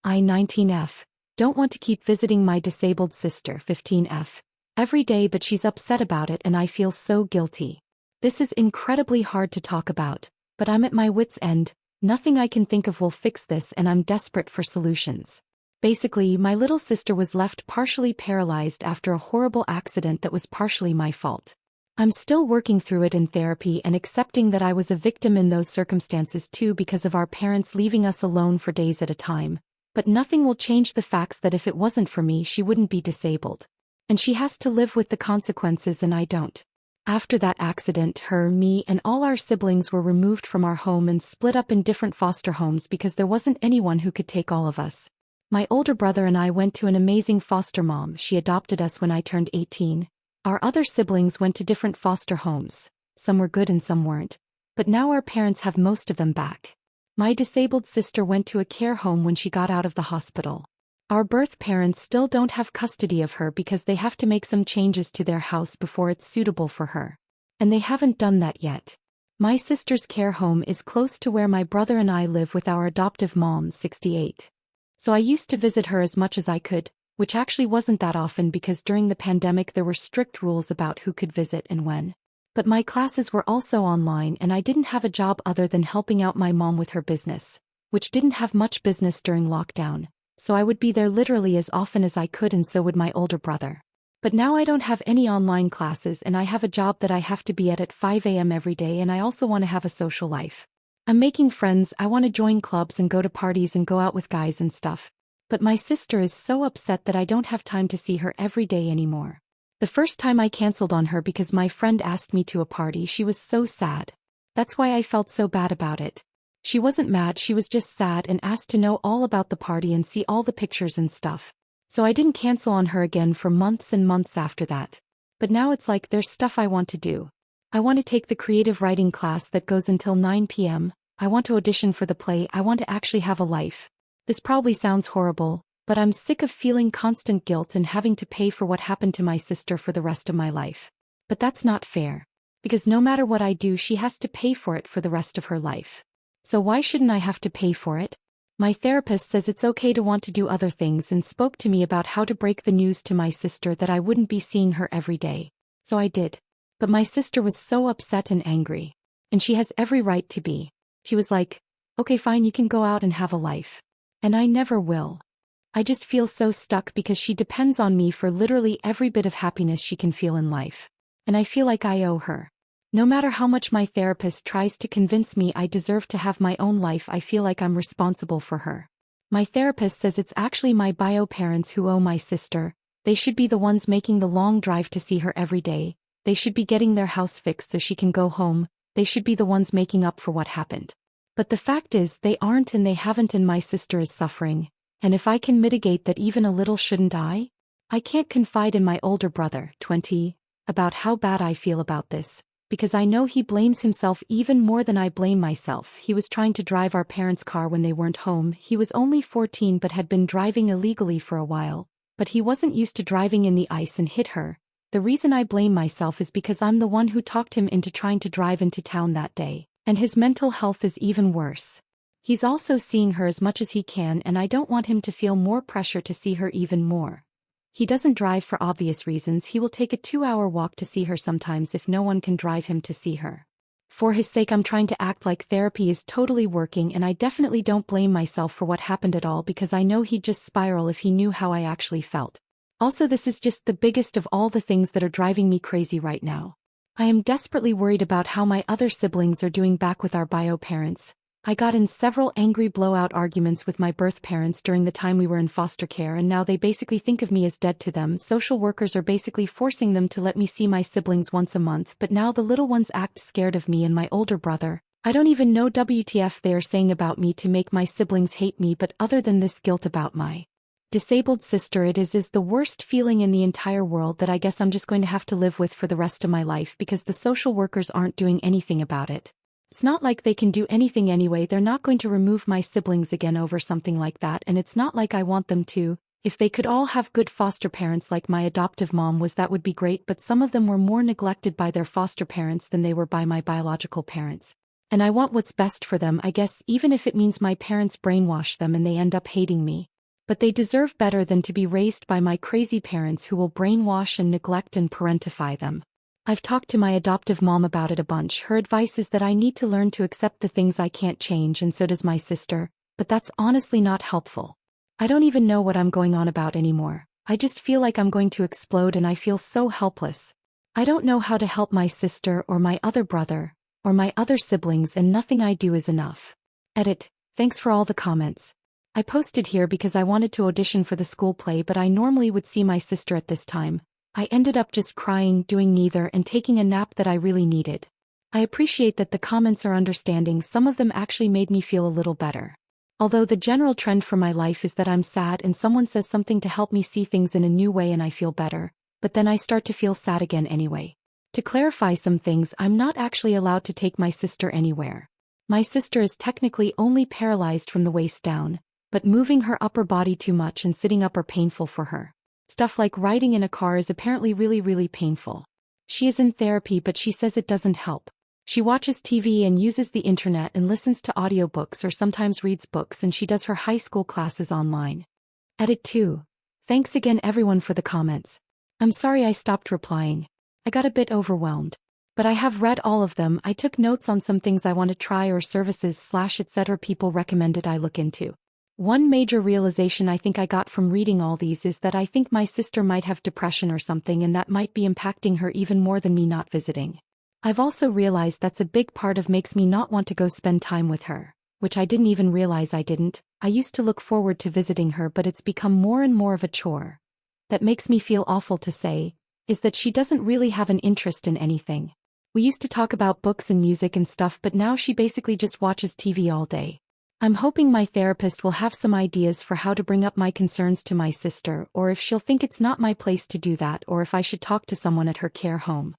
I 19F. Don't want to keep visiting my disabled sister 15F. Every day, but she's upset about it and I feel so guilty. This is incredibly hard to talk about, but I'm at my wit's end. Nothing I can think of will fix this and I'm desperate for solutions. Basically, my little sister was left partially paralyzed after a horrible accident that was partially my fault. I'm still working through it in therapy and accepting that I was a victim in those circumstances too because of our parents leaving us alone for days at a time. But nothing will change the facts that if it wasn't for me she wouldn't be disabled. And she has to live with the consequences and I don't. After that accident, me, and all our siblings were removed from our home and split up in different foster homes because there wasn't anyone who could take all of us. My older brother and I went to an amazing foster mom. She adopted us when I turned 18. Our other siblings went to different foster homes. Some were good and some weren't. But now our parents have most of them back. My disabled sister went to a care home when she got out of the hospital. Our birth parents still don't have custody of her because they have to make some changes to their house before it's suitable for her. And they haven't done that yet. My sister's care home is close to where my brother and I live with our adoptive mom, 68. So I used to visit her as much as I could, which actually wasn't that often because during the pandemic there were strict rules about who could visit and when. But my classes were also online and I didn't have a job other than helping out my mom with her business, which didn't have much business during lockdown, so I would be there literally as often as I could and so would my older brother. But now I don't have any online classes and I have a job that I have to be at 5 a.m. every day and I also want to have a social life. I'm making friends, I want to join clubs and go to parties and go out with guys and stuff. But my sister is so upset that I don't have time to see her every day anymore. The first time I canceled on her because my friend asked me to a party, she was so sad. That's why I felt so bad about it. She wasn't mad, she was just sad and asked to know all about the party and see all the pictures and stuff. So I didn't cancel on her again for months and months after that. But now it's like there's stuff I want to do. I want to take the creative writing class that goes until 9 p.m. I want to audition for the play, I want to actually have a life. This probably sounds horrible, but I'm sick of feeling constant guilt and having to pay for what happened to my sister for the rest of my life. But that's not fair. Because no matter what I do, she has to pay for it for the rest of her life. So why shouldn't I have to pay for it? My therapist says it's okay to want to do other things and spoke to me about how to break the news to my sister that I wouldn't be seeing her every day. So I did. But my sister was so upset and angry. And she has every right to be. She was like, okay fine, you can go out and have a life. And I never will. I just feel so stuck because she depends on me for literally every bit of happiness she can feel in life. And I feel like I owe her. No matter how much my therapist tries to convince me I deserve to have my own life, I feel like I'm responsible for her. My therapist says it's actually my bio parents who owe my sister. They should be the ones making the long drive to see her every day. They should be getting their house fixed so she can go home. They should be the ones making up for what happened. But the fact is they aren't and they haven't, and my sister is suffering. And if I can mitigate that even a little, shouldn't I? I can't confide in my older brother, 20, about how bad I feel about this, because I know he blames himself even more than I blame myself. He was trying to drive our parents' car when they weren't home. He was only 14 but had been driving illegally for a while, but he wasn't used to driving in the ice and hit her. The reason I blame myself is because I'm the one who talked him into trying to drive into town that day, and his mental health is even worse. He's also seeing her as much as he can and I don't want him to feel more pressure to see her even more. He doesn't drive for obvious reasons. He will take a 2-hour walk to see her sometimes if no one can drive him to see her. For his sake I'm trying to act like therapy is totally working, and I definitely don't blame myself for what happened at all because I know he'd just spiral if he knew how I actually felt. Also, this is just the biggest of all the things that are driving me crazy right now. I am desperately worried about how my other siblings are doing back with our bio parents. I got in several angry blowout arguments with my birth parents during the time we were in foster care, and now they basically think of me as dead to them. Social workers are basically forcing them to let me see my siblings once a month, but now the little ones act scared of me and my older brother. I don't even know WTF they are saying about me to make my siblings hate me, but other than this guilt about my disabled sister, it is the worst feeling in the entire world that I guess I'm just going to have to live with for the rest of my life because the social workers aren't doing anything about it. It's not like they can do anything anyway. They're not going to remove my siblings again over something like that, and it's not like I want them to. If they could all have good foster parents like my adoptive mom was, that would be great, but some of them were more neglected by their foster parents than they were by my biological parents. And I want what's best for them, I guess, even if it means my parents brainwash them and they end up hating me. But they deserve better than to be raised by my crazy parents who will brainwash and neglect and parentify them. I've talked to my adoptive mom about it a bunch. Her advice is that I need to learn to accept the things I can't change, and so does my sister, but that's honestly not helpful. I don't even know what I'm going on about anymore. I just feel like I'm going to explode and I feel so helpless. I don't know how to help my sister or my other brother, or my other siblings, and nothing I do is enough. Edit. Thanks for all the comments. I posted here because I wanted to audition for the school play, but I normally would see my sister at this time. I ended up just crying, doing neither, and taking a nap that I really needed. I appreciate that the comments are understanding. Some of them actually made me feel a little better. Although the general trend for my life is that I'm sad and someone says something to help me see things in a new way and I feel better, but then I start to feel sad again anyway. To clarify some things, I'm not actually allowed to take my sister anywhere. My sister is technically only paralyzed from the waist down, but moving her upper body too much and sitting up are painful for her. Stuff like riding in a car is apparently really painful. She is in therapy, but she says it doesn't help. She watches TV and uses the internet and listens to audiobooks or sometimes reads books, and she does her high school classes online. Edit 2. Thanks again everyone for the comments. I'm sorry I stopped replying. I got a bit overwhelmed. But I have read all of them. I took notes on some things I want to try or services / etc. people recommended I look into. One major realization I think I got from reading all these is that I think my sister might have depression or something, and that might be impacting her even more than me not visiting. I've also realized that's a big part of makes me not want to go spend time with her, which I didn't even realize I didn't. I used to look forward to visiting her, but it's become more and more of a chore. That makes me feel awful to say, is that she doesn't really have an interest in anything. We used to talk about books and music and stuff, but now she basically just watches TV all day. I'm hoping my therapist will have some ideas for how to bring up my concerns to my sister, or if she'll think it's not my place to do that, or if I should talk to someone at her care home.